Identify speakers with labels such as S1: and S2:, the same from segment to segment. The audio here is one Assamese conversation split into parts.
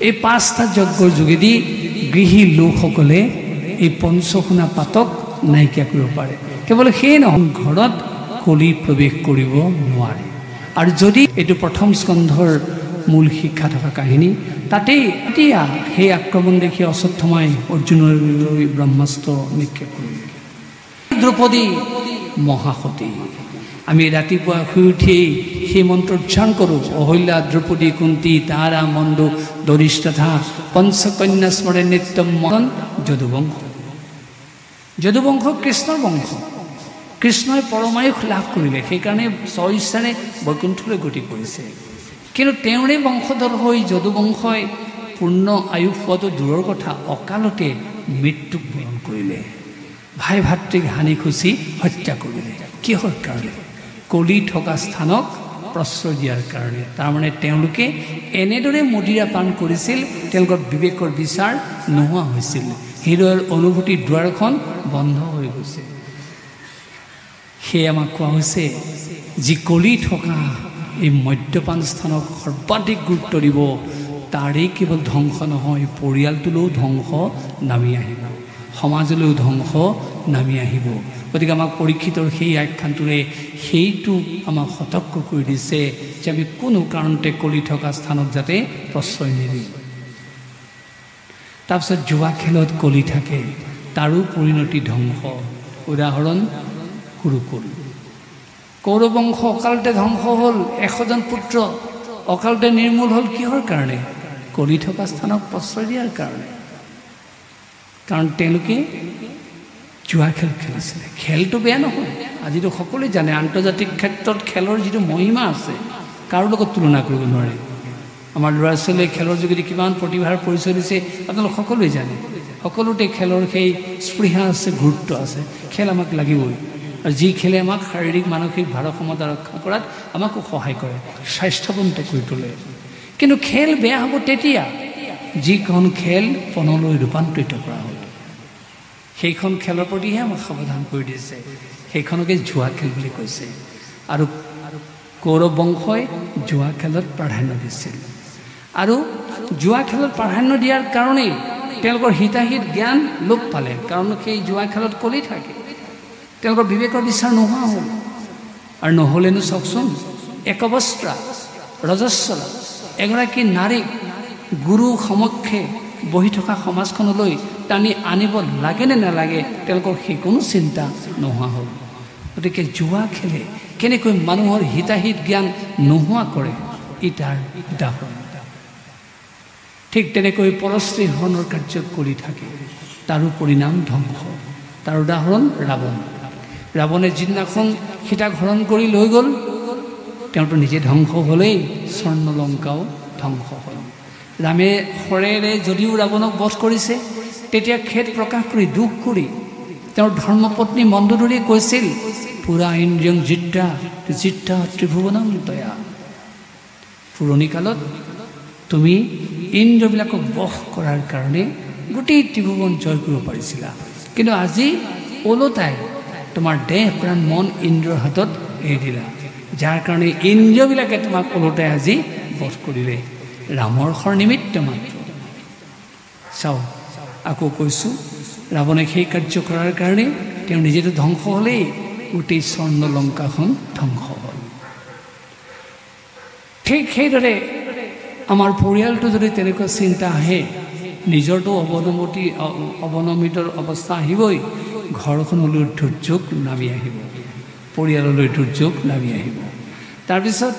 S1: এই 5টা যজ্ঞৰ যোগেদি গৃহী লোকসকলে এই পঞ্চসোণা পাতক নাইকিয়া কৰিব পাৰে। কেৱল সেই নহয়, ঘৰত কলি প্ৰৱেশ কৰিব নোৱাৰে। আৰু যদি এইটো প্ৰথম স্কন্ধৰ মূল শিক্ষা থকা কাহিনী, তাতেই এতিয়া সেই আক্ৰমণ দেখি অশ্বত্থামাই অৰ্জুনলৈ ব্ৰহ্মাস্ত্ৰ নিক্ষেপ কৰিলে। দ্ৰৌপদী মহাসতী, আমি ৰাতিপুৱা শুই উঠিয়েই সেই মন্ত্ৰ উচ্চাৰণ কৰোঁ, অহল্যা দ্ৰৌপদী কুন্তী তাৰা মণ্ডু দৰিষ্ঠথা পঞ্চকন্যা স্মৰে নিত্যম মৰণ। যদুবংশ, যদুবংশ কৃষ্ণৰ বংশ। কৃষ্ণই পৰমায়ুস লাভ কৰিলে, সেইকাৰণে স্বইচ্ছাৰে বৈকুণ্ঠলৈ গতি কৰিছে। কিন্তু তেওঁৰে বংশধৰ হৈ যদুবংশই পূৰ্ণ আয়ুস পোৱাটো দূৰৰ কথা, অকালতে মৃত্যুক বৰণ কৰিলে। ভাই ভাতৃক হানি খুচি হত্যা কৰিলে। কিহৰ কাৰণে? কলি থকা স্থানক প্ৰশ্ৰয় দিয়াৰ কাৰণে। তাৰমানে তেওঁলোকে এনেদৰে মদিৰা পান কৰিছিল, তেওঁলোকৰ বিবেকৰ বিচাৰ নোহোৱা হৈছিল, হৃদয়ৰ অনুভূতিৰ দুৱাৰখন বন্ধ হৈ গৈছে। সেয়ে আমাক কোৱা হৈছে, যি কলি থকা এই মদ্যপান স্থানক সৰ্বাধিক গুৰুত্ব দিব, তাৰেই কেৱল ধ্বংস নহয়, পৰিয়ালটোলৈও ধ্বংস নামি আহিব, সমাজলৈও ধ্বংস নামি আহিব। গতিকে আমাক পৰীক্ষিতৰ সেই আখ্যানটোৰে সেইটো আমাক সতৰ্ক কৰি দিছে যে আমি কোনো কাৰণতে কলি থকা স্থানত যাতে প্ৰশ্ৰয় নিদিওঁ। তাৰপিছত জুৱা খেলত কলি থাকে, তাৰো পৰিণতি ধ্বংস। উদাহৰণ কুৰুকুল। কৌৰবংশ অকালতে ধ্বংস হ'ল, 100জন পুত্ৰ অকালতে নিৰ্মূল হ'ল। কিহৰ কাৰণে? কলি থকা স্থানক প্ৰশ্ৰয় দিয়াৰ কাৰণে। কাৰণ তেওঁলোকে জুৱা খেল খেলিছিলে। খেলটো বেয়া নহয়, আজিতো সকলোৱে জানে, আন্তৰ্জাতিক ক্ষেত্ৰত খেলৰ যিটো মহিমা আছে, কাৰো লগত তুলনা কৰিব নোৱাৰে। আমাৰ ল'ৰা ছোৱালীয়ে খেলৰ যোগেদি কিমান প্ৰতিভাৰ পৰিচয় দিছে আপোনালোক সকলোৱে জানে। সকলোতে খেলৰ সেই স্পৃহা আছে, গুৰুত্ব আছে। খেল আমাক লাগিবই, আৰু যি খেলে আমাক শাৰীৰিক মানসিক ভাৰসাম্যতা ৰক্ষা কৰাত আমাকো সহায় কৰে, স্বাস্থ্যৱন্ত কৰি তোলে। কিন্তু খেল বেয়া হ'ব তেতিয়া যিখন খেল পণলৈ ৰূপান্তৰিত কৰা হ'ল। সেইখন খেলৰ প্ৰতিহে আমাক সাৱধান কৰি দিছে, সেইখনকে জুৱা খেল বুলি কৈছে। আৰু কৌৰৱ বংশই জুৱা খেলত প্ৰাধান্য দিছিল। আৰু জুৱা খেলত প্ৰাধান্য দিয়াৰ কাৰণেই তেওঁলোকৰ হিতাহিত জ্ঞান লোপ পালে, কাৰণ সেই জুৱা খেলত কলি থাকে। তেওঁলোকৰ বিবেকৰ বিচাৰ নোহোৱা হ'ল। আৰু নহ'লেনো চাওকচোন, একবস্ত্ৰা ৰজস্বলা এগৰাকী নাৰীক গুৰু সমক্ষে বহি থকা সমাজখনলৈ টানি আনিব লাগে নে নালাগে, তেওঁলোকৰ সেই কোনো চিন্তা নোহোৱা হ'ল। গতিকে জুৱা খেলে কেনেকৈ মানুহৰ হিতাহিত জ্ঞান নোহোৱা কৰে, ই তাৰ উদাহৰণ। ঠিক তেনেকৈ পৰশ্ৰী হৰণৰ কাৰ্য কৰি থাকে, তাৰো পৰিণাম ধ্বংস। তাৰ উদাহৰণ ৰাৱণ। ৰাৱণে যিদিনাখন সীতাক হৰণ কৰি লৈ গ'ল, তেওঁতো নিজে ধ্বংস হ'লেই, স্বৰ্ণলংকাও ধ্বংস হ'ল। ৰামে শৰেৰে যদিও ৰাৱণক বধ কৰিছে, তেতিয়া খেদ প্ৰকাশ কৰি দুখ কৰি তেওঁৰ ধৰ্মপত্নী মন্দোদৰীয়ে কৈছিল, পুৰা ইন্দ্ৰিয়ং জিদ্যা জিদ্যা ত্ৰিভুৱনং তয়া। পুৰণি কালত তুমি ইন্দ্ৰিয়বিলাকক বশ কৰাৰ কাৰণে গোটেই ত্ৰিভুৱন জয় কৰিব পাৰিছিলা, কিন্তু আজি ওলোটাই তোমাৰ দেহ প্ৰাণ মন ইন্দ্ৰিয়ৰ হাতত এৰি দিলা, যাৰ কাৰণে ইন্দ্ৰিয়বিলাকে তোমাক ওলোটাই আজি বধ কৰিলে। ৰামৰ খৰ নিমিত্ত মাত্ৰ। চাওঁ, আকৌ কৈছোঁ, ৰাৱণে সেই কাৰ্য কৰাৰ কাৰণে তেওঁ নিজেতো ধ্বংস হ'লেই, গোটেই স্বৰ্ণ লংকাখন ধ্বংস হ'ল। ঠিক সেইদৰে আমাৰ পৰিয়ালটো যদি তেনেকুৱা চিন্তা আহে, নিজৰটো অৱনমিতৰ অৱস্থা আহিবই, ঘৰখনলৈ দুৰ্যোগ নামি আহিব, পৰিয়াললৈ দুৰ্যোগ নামি আহিব। তাৰপিছত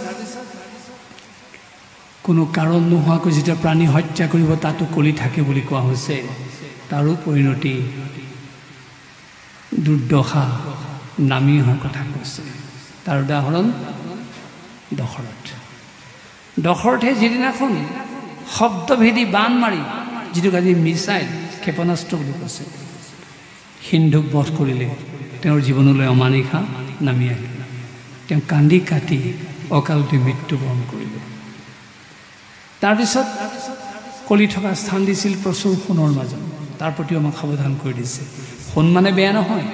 S1: কোনো কাৰণ নোহোৱাকৈ যেতিয়া প্ৰাণী হত্যা কৰিব, তাতো কলি থাকে বুলি কোৱা হৈছে, তাৰো পৰিণতি দুৰ্দশা নামি অহাৰ কথা কৈছে। তাৰ উদাহৰণ দশৰথ। দশৰথে যিদিনাখন শব্দভেদী বাণ মাৰি, যিটোক আজি মিছাইল ক্ষেপণাস্ত্ৰ বুলি কৈছে, সিন্ধুক বধ কৰিলে, তেওঁৰ জীৱনলৈ অমানিশা নামি আহিল। তেওঁ কান্দি কাটি অকালতে মৃত্যুবৰণ কৰিলে। তাৰপিছত কলি থকা স্থান দিছিল প্ৰচুৰ সোণৰ মাজত, তাৰ প্ৰতিও আমাক সাৱধান কৰি দিছে। সোণ মানে বেয়া নহয়,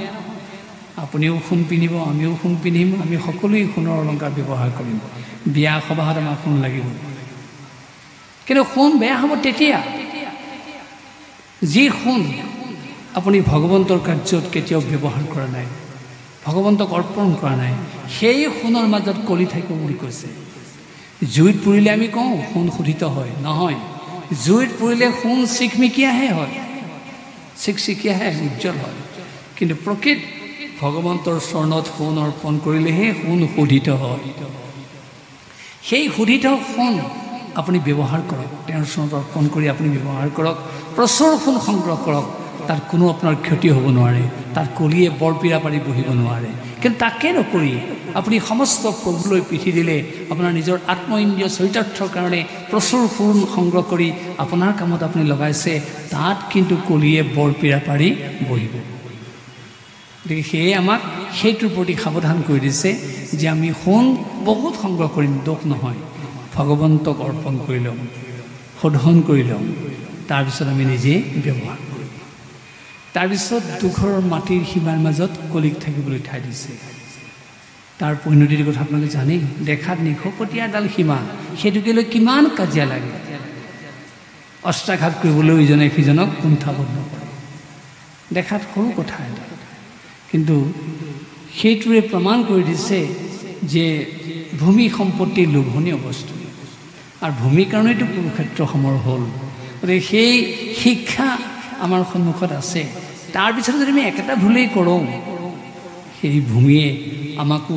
S1: আপুনিও সোণ পিন্ধিব, আমিও সোণ পিন্ধিম, আমি সকলোৱে সোণৰ অলংকাৰ ব্যৱহাৰ কৰিম। বিয়া সবাহত আমাক সোণ লাগিব, কিন্তু সোণ বেয়া হ'ব তেতিয়া, যি সোণ আপুনি ভগৱন্তৰ কাৰ্যত কেতিয়াও ব্যৱহাৰ কৰা নাই, ভগৱন্তক অৰ্পণ কৰা নাই, সেই সোণৰ মাজত কলি থাকিব বুলি কৈছে। জুইত পুৰিলে আমি কওঁ সোণ শোধিত হয়, নহয়। জুইত পুৰিলে সোণ চিকমিকিয়াহে হয়, চিকচিকীয়াহে উজ্জ্বল হয়। কিন্তু প্ৰকৃত ভগৱন্তৰ চৰণত সোণ অৰ্পণ কৰিলেহে সোণ শোধিত হয়। সেই শোধিত সোণ আপুনি ব্যৱহাৰ কৰক, তেওঁৰ চৰণত অৰ্পণ কৰি আপুনি ব্যৱহাৰ কৰক, প্ৰচুৰ সোণ সংগ্ৰহ কৰক। তাত কোনো আপোনাৰ ক্ষতি হ'ব নোৱাৰে, তাত কলিয়ে বৰপীৰা পাৰি বহিব নোৱাৰে। কিন্তু তাকে নকৰি আপুনি সমস্ত প্ৰভুলৈ পিঠি দিলে, আপোনাৰ নিজৰ আত্ম ইন্দ্ৰিয় চৰিতাৰ্থৰ কাৰণে প্ৰচুৰ সোণ সংগ্ৰহ কৰি আপোনাৰ কামত আপুনি লগাইছে, তাত কিন্তু কলিয়ে বৰপীৰা পাৰি বহিব। গতিকে সেয়ে আমাক সেইটোৰ প্ৰতি সাৱধান কৰি দিছে যে আমি সোণ বহুত সংগ্ৰহ কৰিম, দোষ নহয়, ভগৱন্তক অৰ্পণ কৰি ল'ম, শোধন কৰি ল'ম, তাৰপিছত আমি নিজে ব্যৱহাৰ কৰিম। তাৰপিছত দুঘৰৰ মাটিৰ সীমাৰ মাজত কলিক থাকিবলৈ ঠাই দিছে। তাৰ পৰিণতিৰ কথা আপোনালোকে জানেই, দেখাত নিশকতীয়া এডাল সীমা, সেইটোকে লৈ কিমান কাজিয়া লাগে, অস্ত্ৰাঘাত কৰিবলৈ ইজনে সিজনক কুণ্ঠাবোধ নকৰে। দেখাত সৰু কথা এটা, কিন্তু সেইটোৱে প্ৰমাণ কৰি দিছে যে ভূমি সম্পত্তি লোভনীয় বস্তু, আৰু ভূমিৰ কাৰণেতো কুৰুক্ষেত্ৰ সমৰ হ'ল। গতিকে সেই শিক্ষা আমাৰ সন্মুখত আছে। তাৰপিছত যদি আমি একেটা ভুলেই কৰোঁ, সেই ভূমিয়ে আমাকো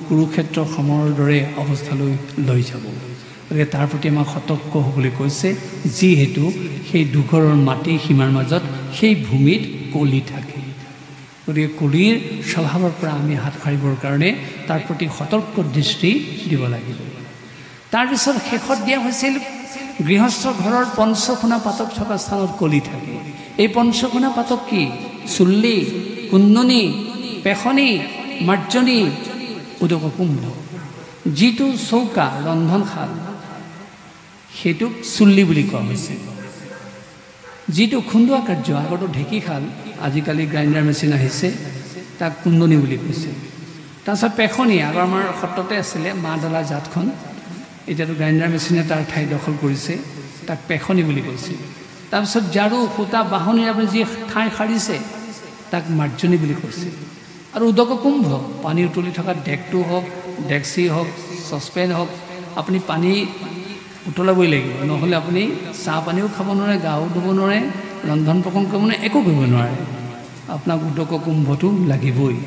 S1: কুৰুক্ষেত্ৰ সমৰ দৰে অৱস্থালৈ লৈ যাব। গতিকে তাৰ প্ৰতি আমাক সতৰ্ক হ'বলৈ কৈছে, যিহেতু সেই দুঘৰৰ মাটিৰ সীমাৰ মাজত সেই ভূমিত কলি থাকে। গতিকে কলিৰ স্বভাৱৰ পৰা আমি হাত সাৰিবৰ কাৰণে তাৰ প্ৰতি সতৰ্ক দৃষ্টি দিব লাগিব। তাৰপিছত শেষত দিয়া হৈছিল, গৃহস্থ ঘৰৰ পঞ্চকোণা পাতক থকা স্থানত কলি থাকে। এই পঞ্চকোণা পাতক কি? চুল্লি, কুন্দনী, পেখনি, মাৰ্জনী, উদক কুম্ভ। যিটো চৌকা ৰন্ধনশাল সেইটোক চুল্লি বুলি কোৱা হৈছে। যিটো খুন্দোৱা কাৰ্য, আগতো ঢেঁকীশাল, আজিকালি গ্ৰাইণ্ডাৰ মেচিন আহিছে, তাক কুন্দনী বুলি কৈছে। তাৰপিছত পেখনি, আগৰ আমাৰ সত্ৰতে আছিলে মা ডালা জাতখন, এতিয়াতো গ্ৰাইণ্ডাৰ মেচিনে তাৰ ঠাই দখল কৰিছে, তাক পেখনি বুলি কৈছে। তাৰপিছত ঝাৰু, সূতা, বাহনীৰ আপুনি যি ঠাই সাৰিছে তাক মাৰ্জনী বুলি কৈছে। আৰু উদক কুম্ভ, পানী উতলি থকা ডেকটো হওক, ডেক্সি হওক, চচপেন হওক, আপুনি পানী উতলাবই লাগিব, নহ'লে আপুনি চাহ পানীও খাব নোৱাৰে, গাও ধুব নোৱাৰে, ৰন্ধন প্ৰকৰণ কৰিব নোৱাৰে, একো কৰিব নোৱাৰে, আপোনাক উদক কুম্ভটো লাগিবই।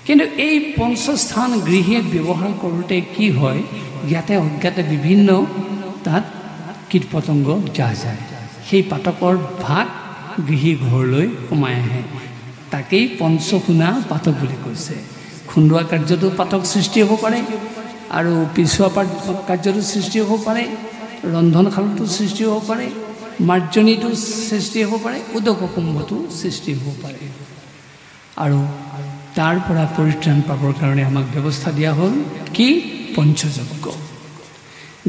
S1: কিন্তু এই পঞ্চস্থান গৃহে ব্যৱহাৰ কৰোঁতে কি হয়, ইয়াতে অজ্ঞাতে বিভিন্ন তাত কীট পতংগ যা যায়, সেই পাতকৰ ভাগ গৃহী ঘৰলৈ সোমাই আহে। তাকেই পঞ্চকোণা পাতক বুলি কৈছে। খুন্দোৱা কাৰ্যতো পাতক সৃষ্টি হ'ব পাৰে, আৰু পিছোৱা কাৰ্যটো সৃষ্টি হ'ব পাৰে, ৰন্ধনশালতো সৃষ্টি হ'ব পাৰে, মাৰ্জনীটো সৃষ্টি হ'ব পাৰে, উদক কুম্ভটো সৃষ্টি হ'ব পাৰে। আৰু তাৰ পৰা পৰিত্ৰাণ পাবৰ কাৰণে আমাক ব্যৱস্থা দিয়া হ'ল কি? পঞ্চযজ্ঞ।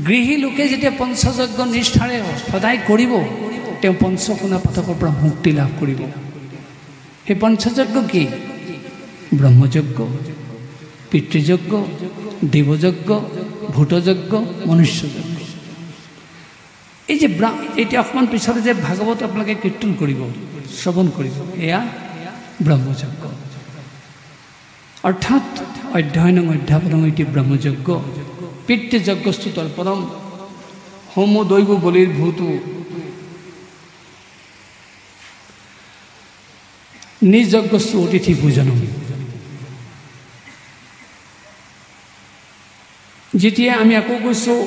S1: গৃহী লোকে যেতিয়া পঞ্চযজ্ঞ নিষ্ঠাৰে সদায় কৰিব, তেওঁ পঞ্চকোণা পাতকৰ পৰা মুক্তি লাভ কৰিব। সেই পঞ্চযজ্ঞ কি? ব্ৰহ্মযজ্ঞ, পিতৃযজ্ঞ, দেৱযজ্ঞ, ভূতযজ্ঞ, মনুষ্যযজ্ঞ। এই যে এতিয়া অকণমান পিছতে যে ভাগৱত আপোনালোকে কীৰ্তন কৰিব, শ্ৰৱণ কৰিব, এয়া ব্ৰহ্মযজ্ঞ। অৰ্থাৎ অধ্যয়নং অধ্যাপনং ইতি ব্ৰহ্মযজ্ঞ, পিতৃযজ্ঞস্তু তৰ্পণম, হোম দৈৱ বলিৰ ভূতো, নিজযজ্ঞস্তু অতিথি পূজনম। যেতিয়া আমি আকৌ কৈছোঁ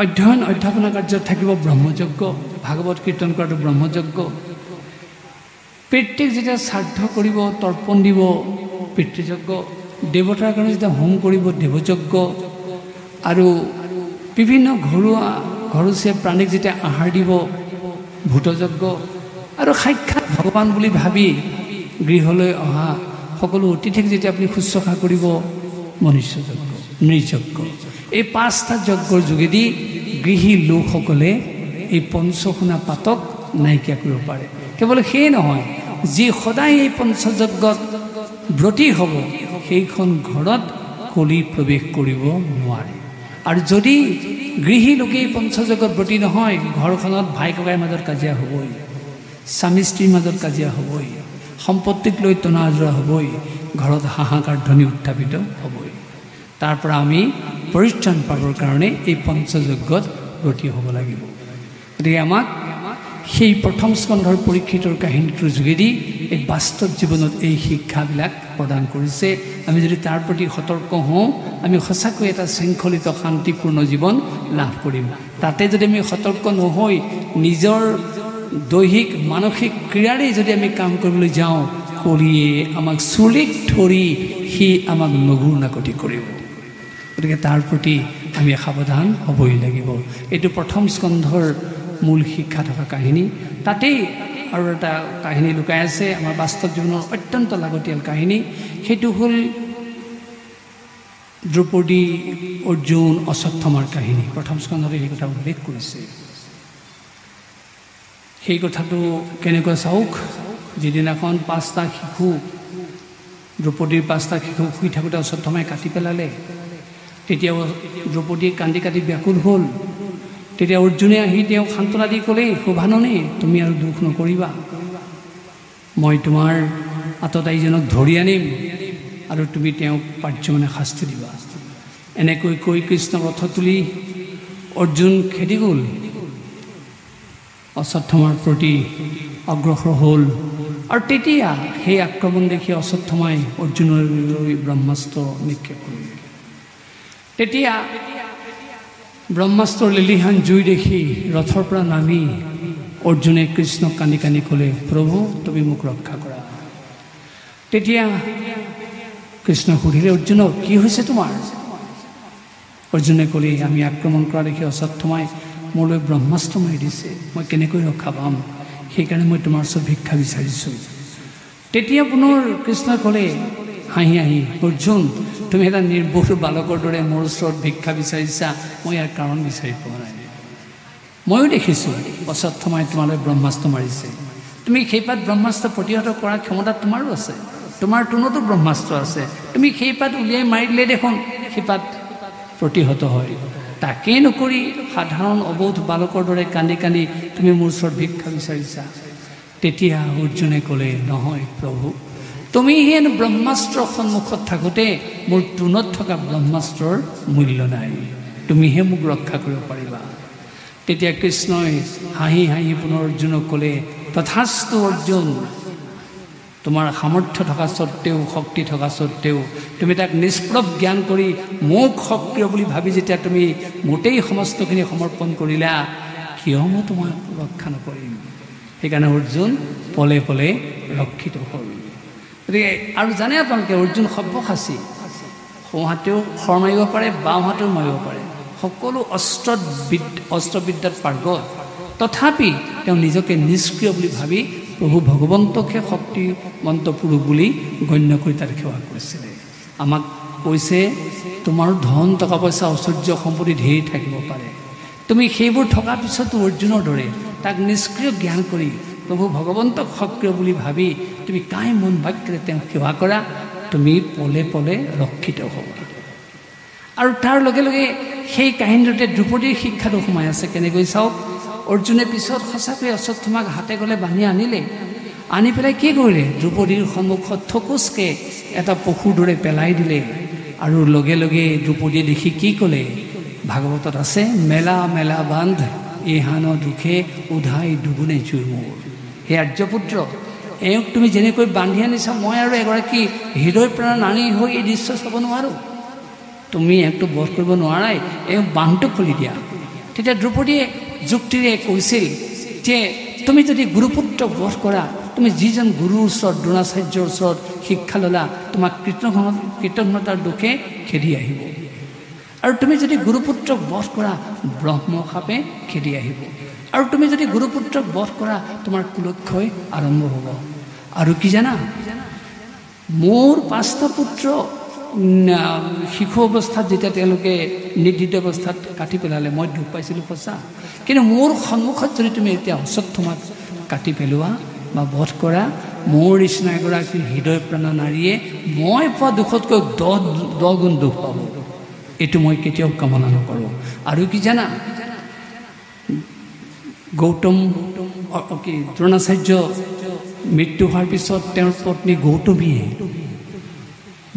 S1: অধ্যয়ন অধ্যাপনা কাৰ্যত থাকিব ব্ৰহ্মযজ্ঞ, ভাগৱত কীৰ্তন কৰাটো ব্ৰহ্মযজ্ঞ। পিতৃক যেতিয়া শ্ৰাদ্ধ কৰিব, তৰ্পণ দিব, পিতৃযজ্ঞ। দেৱতাৰ কাৰণে যেতিয়া হোম কৰিব, দেৱযজ্ঞ। আৰু বিভিন্ন ঘৰচীয়া প্ৰাণীক যেতিয়া আহাৰ দিব, ভূতযজ্ঞ। আৰু সাক্ষাৎ ভগৱান বুলি ভাবি গৃহলৈ অহা সকলো অতিথিক যেতিয়া আপুনি শুশ্ৰূষা কৰিব, মনুষ্যযজ্ঞ, নৃযজ্ঞ। এই পাঁচটা যজ্ঞৰ যোগেদি গৃহী লোকসকলে এই পঞ্চকোণা পাতক নাইকিয়া কৰিব পাৰে। কেৱল সেয়ে নহয়, যি সদায় এই পঞ্চযজ্ঞত ব্ৰতী হ'ব, সেইখন ঘৰত কলি প্ৰৱেশ কৰিব নোৱাৰে। আৰু যদি গৃহী লোকেই পঞ্চজগত ব্ৰতী নহয়, ঘৰখনত ভাই ককাইৰ মাজত কাজিয়া হ'বই, স্বামী স্ত্ৰীৰ মাজত কাজিয়া হ'বই, সম্পত্তিক লৈ টনা আজৰা হ'বই, ঘৰত হাহাকাৰ ধ্বনি উত্থাপিত হ'বই। তাৰ পৰা আমি পৰিত্ৰাণ পাবৰ কাৰণে এই পঞ্চযজ্ঞত ব্ৰতী হ'ব লাগিব। গতিকে আমাক সেই প্ৰথম স্কন্ধৰ পৰীক্ষিতৰ কাহিনীটোৰ যোগেদি এই বাস্তৱ জীৱনত এই শিক্ষাবিলাক প্ৰদান কৰিছে। আমি যদি তাৰ প্ৰতি সতৰ্ক হওঁ, আমি সঁচাকৈ এটা শৃংখলিত শান্তিপূৰ্ণ জীৱন লাভ কৰিম। তাতে যদি আমি সতৰ্ক নহৈ নিজৰ দৈহিক মানসিক ক্ৰিয়াৰে যদি আমি কাম কৰিবলৈ যাওঁ, কৰিয়ে আমাক চুলিত ধৰি সি আমাক নগুৰ নাকতি কৰিব। গতিকে তাৰ প্ৰতি আমি সাৱধান হ'বই লাগিব। এইটো প্ৰথম স্কন্ধৰ মূল শিক্ষা থকা কাহিনী। তাতেই আৰু এটা কাহিনী লুকাই আছে, আমাৰ বাস্তৱ জীৱনৰ অত্যন্ত লাগতিয়াল কাহিনী। সেইটো হ'ল দ্ৰৌপদী, অৰ্জুন, অশ্বত্থামাৰ কাহিনী। প্ৰথম স্কন্ধতে সেই কথা উল্লেখ কৰিছে। সেই কথাটো কেনেকৈ চাওক, যিদিনাখন 5টা শিশু, দ্ৰৌপদীৰ 5টা শিশু শুই থাকোঁতে অশ্বত্থামাই কাটি পেলালে, তেতিয়া দ্ৰৌপদী কান্দি কাটি ব্যাকুল হ'ল। তেতিয়া অৰ্জুনে আহি তেওঁক সান্তনা দি ক'লে, শোভাননে, তুমি আৰু দুখ নকৰিবা, মই তোমাৰ আততায়ীজনক ধৰি আনিম আৰু তুমি তেওঁক পাৰ্যমানে শাস্তি দিবা। এনেকৈ কৈ কৃষ্ণ ৰথ তুলি অৰ্জুন খেদি গ'ল, অশ্বত্থামাৰ প্ৰতি অগ্ৰসৰ হ'ল। আৰু তেতিয়া সেই আক্ৰমণ দেখি অশ্বত্থামাই অৰ্জুনলৈ ব্ৰহ্মাস্ত্ৰ নিক্ষেপ কৰিলে। তেতিয়া ব্ৰহ্মাস্ত্ৰৰ লিলিহান জুই দেখি ৰথৰ পৰা নামি অৰ্জুনে কৃষ্ণক কান্দি কান্দি ক'লে, প্ৰভু তুমি মোক ৰক্ষা কৰা। তেতিয়া কৃষ্ণ সুধিলে, অৰ্জুনক কি হৈছে তোমাৰ? অৰ্জুনে ক'লে, আমি আক্ৰমণ কৰা দেখি অশ্বত্থামাই মোলৈ ব্ৰহ্মাস্ত্ৰ মাৰি দিছে, মই কেনেকৈ ৰক্ষা পাম, সেইকাৰণে মই তোমাৰ ওচৰত ভিক্ষা বিচাৰিছোঁ। তেতিয়া পুনৰ কৃষ্ণই ক'লে হাঁহি হাঁহি, অৰ্জুন তুমি এটা নিৰ্বোধ বালকৰ দৰে মোৰ ওচৰত ভিক্ষা বিচাৰিছা, মই ইয়াৰ কাৰণ বিচাৰি পোৱা নাই। ময়ো দেখিছোঁ অশ্বত্থামাই তোমালৈ ব্ৰহ্মাস্ত্ৰ মাৰিছে, তুমি সেইপাত ব্ৰহ্মাস্ত্ৰ প্ৰতিহত কৰাৰ ক্ষমতা তোমাৰো আছে, তোমাৰ তোনতো ব্ৰহ্মাস্ত্ৰ আছে, তুমি সেইপাত উলিয়াই মাৰি দিলে দেখোন সেইপাত প্ৰতিহত হয়। তাকেই নকৰি সাধাৰণ অবোধ বালকৰ দৰে কান্দি কান্দি তুমি মোৰ ওচৰত ভিক্ষা বিচাৰিছা। তেতিয়া অৰ্জুনে ক'লে, নহয় প্ৰভু, তুমি হেন ব্ৰহ্মাস্ত্ৰৰ সন্মুখত থাকোঁতে মোৰ তোনত থকা ব্ৰহ্মাস্ত্ৰৰ মূল্য নাই, তুমিহে মোক ৰক্ষা কৰিব পাৰিবা। তেতিয়া কৃষ্ণই হাঁহি হাঁহি পুনৰ অৰ্জুনক ক'লে, তথাস্তু অৰ্জুন, তোমাৰ সামৰ্থ্য থকা স্বত্তেও, শক্তি থকা স্বত্তেও তুমি তাক নিষ্প্ৰভ জ্ঞান কৰি মোক সক্ৰিয় বুলি ভাবি যেতিয়া তুমি মোটেই সমস্তখিনি সমৰ্পণ কৰিলা, কিয় মই তোমাক ৰক্ষা নকৰিম? সেইকাৰণে অৰ্জুন পলে পলে ৰক্ষিত হ'ল। গতিকে আৰু জানে আপোনালোকে, অৰ্জুন সব্যসাচী, সোঁহাতেও শৰ মাৰিব পাৰে, বাওঁহাতেও মাৰিব পাৰে, সকলো অস্ত্ৰবিদ্যাত পাৰ্গত। তথাপি তেওঁ নিজকে নিষ্ক্ৰিয় বুলি ভাবি প্ৰভু ভগৱন্তকহে শক্তিমন্ত পুৰুষ বুলি গণ্য কৰি তাত সেৱা কৰিছিলে। আমাক কৈছে, তোমাৰ ধন টকা পইচা ঐশ্বৰ্য সম্পত্তি ধেৰ থাকিব পাৰে, তুমি সেইবোৰ থকাৰ পিছতো অৰ্জুনৰ দৰে তাক নিষ্ক্ৰিয় জ্ঞান কৰি প্ৰভু ভগৱন্তক সক্ৰিয় বুলি ভাবি তুমি কাই মন বাক্যৰে তেওঁক সেৱা কৰা, তুমি পলে পলে ৰক্ষিত হ'বা। আৰু তাৰ লগে লগে সেই কাহিনীটোতে দ্ৰৌপদীৰ শিক্ষাটো সোমাই আছে। কেনেকৈ চাওক, অৰ্জুনে পিছত সঁচাকৈ অশ্বত্থামাক হাতে গলে বান্ধি আনিলে, আনি পেলাই কি কৰিলে, দ্ৰৌপদীৰ সন্মুখত থকুচকৈ এটা পশুৰ দৰে পেলাই দিলে। আৰু লগে লগে দ্ৰৌপদীয়ে দেখি কি ক'লে, ভাগৱতত আছে, মেলা মেলা বান্ধ এহান দুখে উধাই দুগুণে জুই মোৰ। হে আৰ্যপুত্ৰ, এওঁক তুমি যেনেকৈ বান্ধি আনিছা, মই আৰু এগৰাকী হৃদয় প্ৰাণ নাৰী হৈ এই দৃশ্য চাব নোৱাৰোঁ, তুমি এওঁকটো বধ কৰিব নোৱাৰাই, এওঁক বান্ধটো খুলি দিয়া। তেতিয়া দ্ৰৌপদীয়ে যুক্তিৰে কৈছিল যে তুমি যদি গুৰুপুত্ৰক বধ কৰা, তুমি যিজন গুৰুৰ ওচৰত দ্ৰোণাচাৰ্যৰ ওচৰত শিক্ষা ল'লা, তোমাক কৃতজ্ঞতাৰ দুখে খেদি আহিব। আৰু তুমি যদি গুৰুপুত্ৰক বধ কৰা, ব্ৰহ্মশাপে খেদি আহিব। আৰু তুমি যদি গুৰুপুত্ৰক বধ কৰা, তোমাৰ কুলক্ষয় আৰম্ভ হ'ব। আৰু কি জানা, মোৰ 5টা পুত্ৰ শিশু অৱস্থাত যেতিয়া তেওঁলোকে নিৰ্দিষ্ট অৱস্থাত কাটি পেলালে, মই দুখ পাইছিলোঁ সঁচা, কিন্তু মোৰ সন্মুখত যদি তুমি এতিয়া অশ্বত্থামাক কাটি পেলোৱা বা বধ কৰা, মোৰ নিচিনা এগৰাকী হৃদয় প্ৰাণা নাৰীয়ে মই পোৱা দুখতকৈ 10 গুণ দুখ পাব। এইটো মই কেতিয়াও কামনা নকৰোঁ। আৰু কি জানা, গৌতম দ্ৰোণাচাৰ্য মৃত্যু হোৱাৰ পিছত তেওঁৰ পত্নী গৌতমীয়ে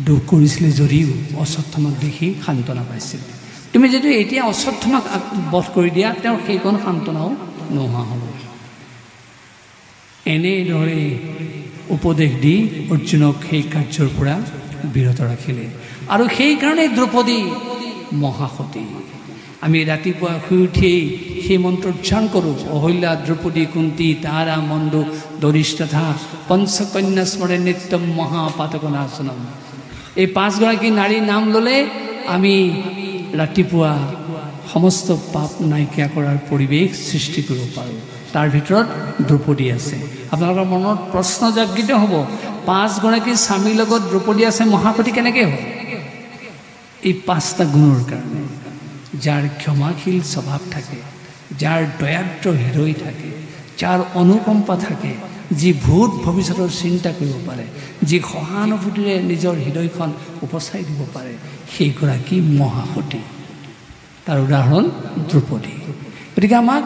S1: দুখ কৰিছিলে যদিও অশ্বত্থামাক দেখি সান্তনা পাইছিল। তুমি যদি এতিয়া অশ্বত্থামাক বধ কৰি দিয়া, তেওঁৰ সেইকণ সান্তনাও নোহোৱা হ'ব। এনেদৰে উপদেশ দি অৰ্জুনক সেই কাৰ্যৰ পৰা বিৰত ৰাখিলে। আৰু সেইকাৰণে দ্ৰৌপদী মহাসতী। আমি ৰাতিপুৱা শুই উঠিয়েই সেই মন্ত্ৰ উচ্চাৰণ কৰোঁ, অহল্যা দ্ৰৌপদী কুন্তী তাৰা মণ্ডু দৰিষ্ঠথা পঞ্চকন্যা স্মৰে নিত্যম মহাপাতকনাশনম। এই 5গৰাকী নাৰীৰ নাম ল'লে আমি ৰাতিপুৱা সমস্ত পাপ নাইকিয়া কৰাৰ পৰিৱেশ সৃষ্টি কৰিব পাৰোঁ। তাৰ ভিতৰত দ্ৰৌপদী আছে। আপোনালোকৰ মনত প্ৰশ্ন জাগৃত হ'ব, 5গৰাকী স্বামীৰ লগত দ্ৰৌপদী আছে, মহাসতী কেনেকৈ হ'ল? এই 5টা গুণৰ কাৰণে। যাৰ ক্ষমাশীল স্বভাৱ থাকে, যাৰ দয়াদ্ৰ হৃদয় থাকে, যাৰ অনুকম্পা থাকে, যি ভূত ভৱিষ্যতৰ চিন্তা কৰিব পাৰে, যি সহানুভূতিৰে নিজৰ হৃদয়খন উপচাই দিব পাৰে, সেইগৰাকী মহাসতী। তাৰ উদাহৰণ দ্ৰৌপদী। গতিকে আমাক